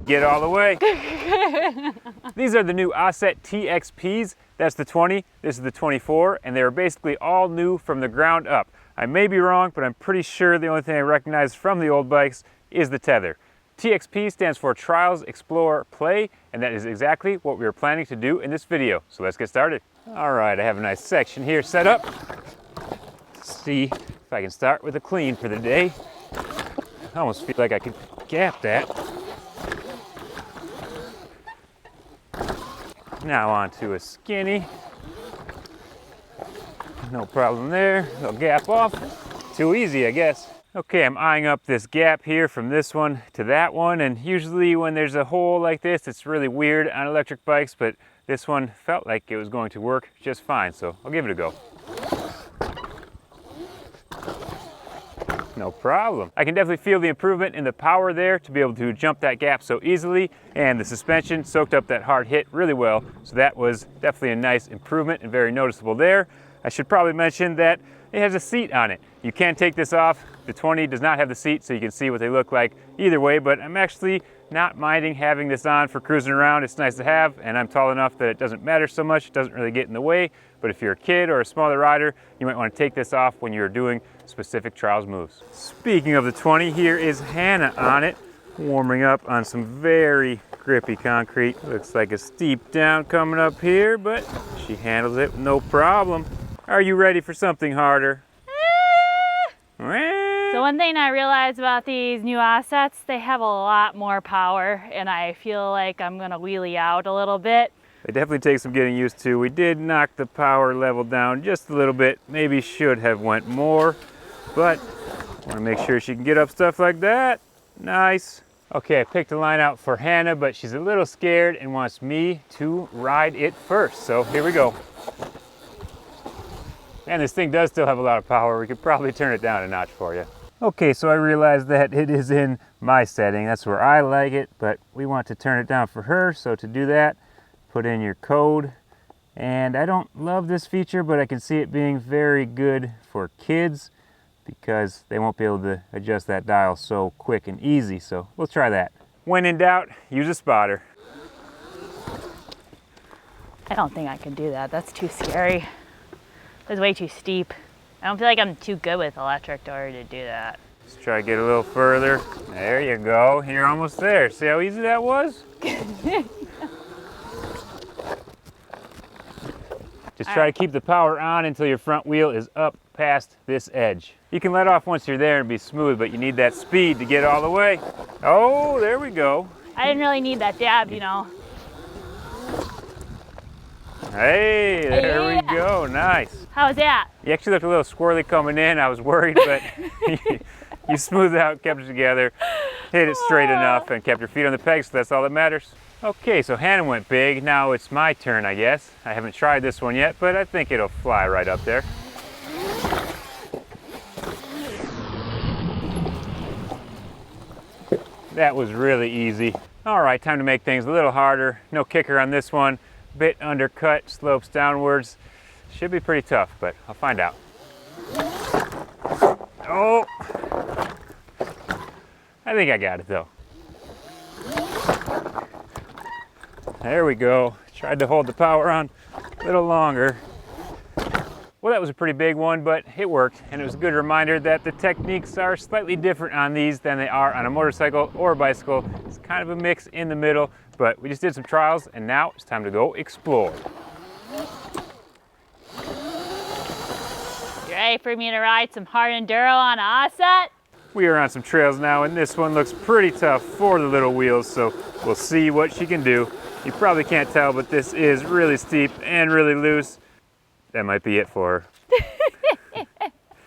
Get all the way. These are the new Oset TXPs. That's the 20, this is the 24, and they are basically all new from the ground up. I may be wrong, but I'm pretty sure the only thing I recognize from the old bikes is the tether. TXP stands for Trials, Explore, Play, and that is exactly what we are planning to do in this video. So let's get started. All right, I have a nice section here set up. Let's see if I can start with a clean for the day. I almost feel like I could gap that. Now on to a skinny. No problem there. They'll gap off. Too easy, I guess. Okay, I'm eyeing up this gap here from this one to that one, and usually when there's a hole like this, it's really weird on electric bikes, but this one felt like it was going to work just fine, so I'll give it a go. No problem. I can definitely feel the improvement in the power there to be able to jump that gap so easily, and the suspension soaked up that hard hit really well, so that was definitely a nice improvement and very noticeable there. I should probably mention that it has a seat on it. You can take this off. The 20 does not have the seat, so you can see what they look like either way, but I'm actually not minding having this on for cruising around. It's nice to have, and I'm tall enough that it doesn't matter so much. It doesn't really get in the way, but if you're a kid or a smaller rider, you might want to take this off when you're doing specific trials moves. Speaking of the 20, here is Hannah on it, warming up on some very grippy concrete. Looks like a steep down coming up here, but she handles it with no problem. Are you ready for something harder? So one thing I realized about these new Osets, they have a lot more power, and I feel like I'm gonna wheelie out a little bit. They definitely take some getting used to. We did knock the power level down just a little bit. Maybe should have went more, but I want to make sure she can get up stuff like that. Nice. Okay, I picked a line out for Hannah, but she's a little scared and wants me to ride it first. So here we go. And this thing does still have a lot of power. We could probably turn it down a notch for you. Okay, so I realized that it is in my setting. That's where I like it, but we want to turn it down for her. So to do that, put in your code. And I don't love this feature, but I can see it being very good for kids because they won't be able to adjust that dial so quick and easy. So we'll try that. When in doubt, use a spotter. I don't think I can do that. That's too scary. It's way too steep. I don't feel like I'm too good with electric in order to do that. Let's try to get a little further. There you go. You're almost there. See how easy that was? Just try to keep the power on until your front wheel is up past this edge. You can let off once you're there and be smooth, but you need that speed to get all the way. Oh, there we go. I didn't really need that dab, you know. Hey, there we go. Nice. How's that? You actually looked a little squirrely coming in. I was worried, but you smoothed out, kept it together, hit it straight enough, and kept your feet on the pegs, so that's all that matters. Okay, so Hannah went big. Now it's my turn, I guess. I haven't tried this one yet, but I think it'll fly right up there. That was really easy. All right, time to make things a little harder. No kicker on this one. Bit undercut, slopes downwards. Should be pretty tough, but I'll find out. Oh! I think I got it though. There we go. Tried to hold the power on a little longer. Well, that was a pretty big one, but it worked, and it was a good reminder that the techniques are slightly different on these than they are on a motorcycle or a bicycle. It's kind of a mix in the middle, but we just did some trials, and now it's time to go explore. You ready for me to ride some hard enduro on Oset? We are on some trails now, and this one looks pretty tough for the little wheels, so we'll see what she can do. You probably can't tell, but this is really steep and really loose. That might be it for her.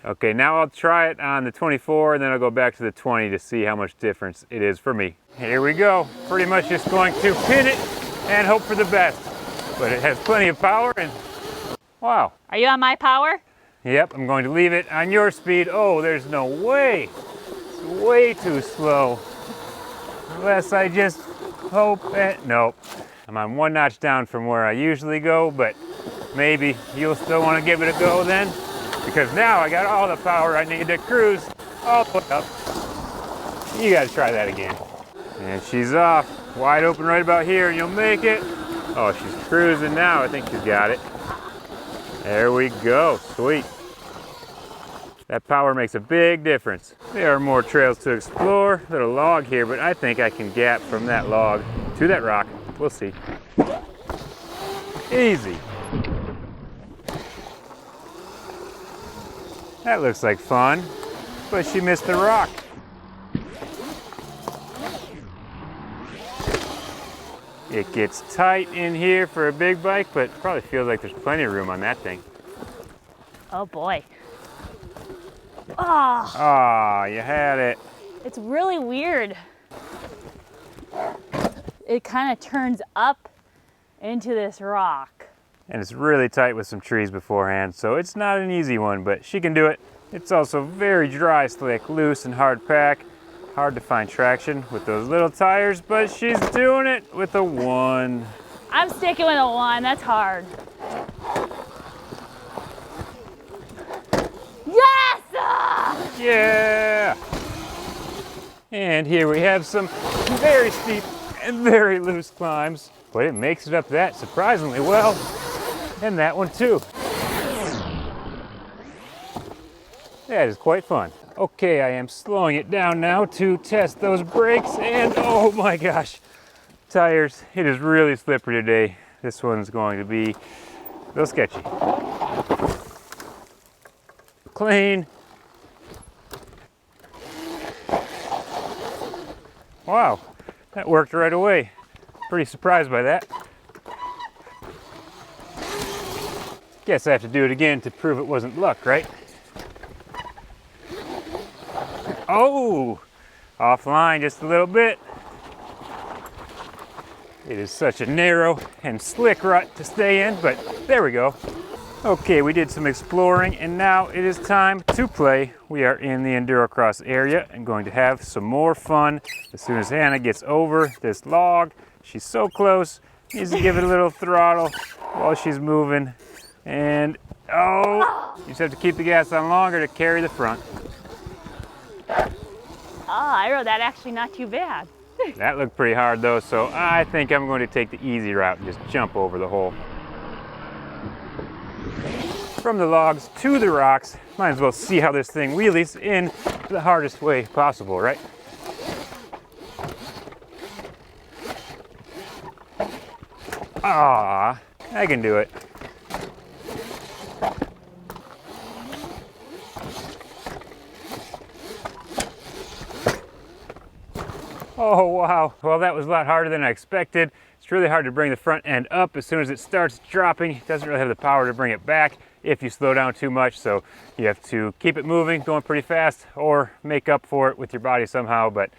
Okay, now I'll try it on the 24, and then I'll go back to the 20 to see how much difference it is for me. Here we go. Pretty much just going to pin it and hope for the best. But it has plenty of power, and wow. Are you on my power? Yep, I'm going to leave it on your speed. Oh, there's no way. It's way too slow. Unless I just hope that, nope. I'm on one notch down from where I usually go, but maybe you'll still want to give it a go then, because now I got all the power I need to cruise all the way up. You gotta try that again. And she's off. Wide open right about here, and you'll make it. Oh, she's cruising now. I think she's got it. There we go. Sweet. That power makes a big difference. There are more trails to explore. Little log here, but I think I can gap from that log to that rock. We'll see. Easy. That looks like fun, but she missed the rock. It gets tight in here for a big bike, but probably feels like there's plenty of room on that thing. Oh boy. Oh, Ah, you had it. it's really weird. It kind of turns up into this rock. And it's really tight with some trees beforehand, so it's not an easy one, but she can do it. It's also very dry, slick, loose, and hard pack. Hard to find traction with those little tires, but she's doing it with a 1. I'm sticking with a 1, that's hard. Yes! Ah! Yeah! And here we have some very steep and very loose climbs, but it makes it up that surprisingly well. And that one too. That is quite fun. Okay, I am slowing it down now to test those brakes, and oh my gosh, tires. It is really slippery today. This one's going to be a little sketchy. Clean. Wow, that worked right away. Pretty surprised by that. Guess I have to do it again to prove it wasn't luck, right? Oh, offline just a little bit. It is such a narrow and slick rut to stay in, but there we go. Okay, we did some exploring, and now it is time to play. We are in the Endurocross area and going to have some more fun as soon as Hannah gets over this log. She's so close, needs to give it a little throttle while she's moving. And, oh, you just have to keep the gas on longer to carry the front. Oh, I rode that actually not too bad. That looked pretty hard though, so I think I'm going to take the easy route and just jump over the hole. From the logs to the rocks, might as well see how this thing wheelies in the hardest way possible, right? Ah, I can do it. Oh wow, well that was a lot harder than I expected. It's really hard to bring the front end up as soon as it starts dropping. It doesn't really have the power to bring it back if you slow down too much, so you have to keep it moving, going pretty fast, or make up for it with your body somehow, but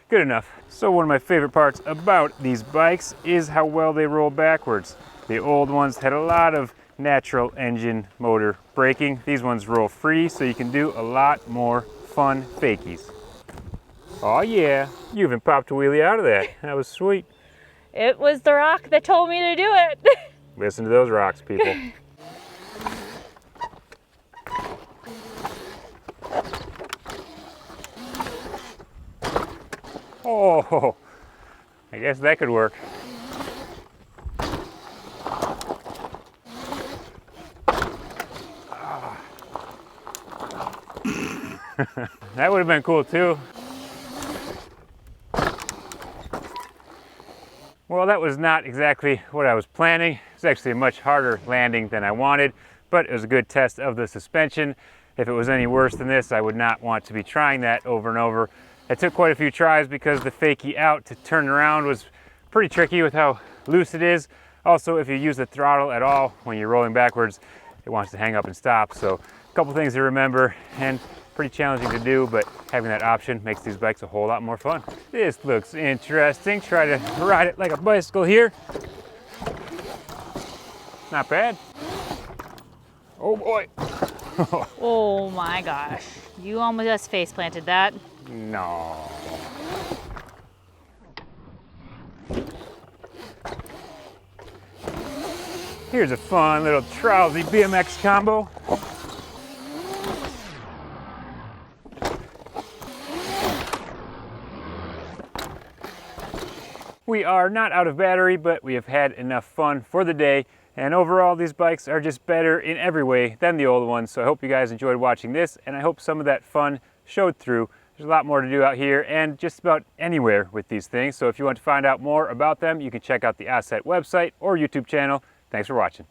good enough. So one of my favorite parts about these bikes is how well they roll backwards. The old ones had a lot of natural engine motor braking. These ones roll free, so you can do a lot more fun fakies. Oh yeah, you even popped a wheelie out of that. That was sweet. It was the rock that told me to do it. Listen to those rocks, people. Oh, I guess that could work. That would have been cool too. Well, that was not exactly what I was planning. It's actually a much harder landing than I wanted, but it was a good test of the suspension. If it was any worse than this, I would not want to be trying that over and over. I took quite a few tries because the fakie out to turn around was pretty tricky with how loose it is. Also, if you use the throttle at all when you're rolling backwards, it wants to hang up and stop. So a couple things to remember, and pretty challenging to do, but having that option makes these bikes a whole lot more fun. This looks interesting. Try to ride it like a bicycle here. Not bad. Oh boy. Oh my gosh. You almost just face planted that. No. Here's a fun little trousy BMX combo. we are not out of battery, but we have had enough fun for the day. And overall, these bikes are just better in every way than the old ones. So I hope you guys enjoyed watching this, and I hope some of that fun showed through. There's a lot more to do out here and just about anywhere with these things. So if you want to find out more about them, you can check out the Oset website or YouTube channel. Thanks for watching.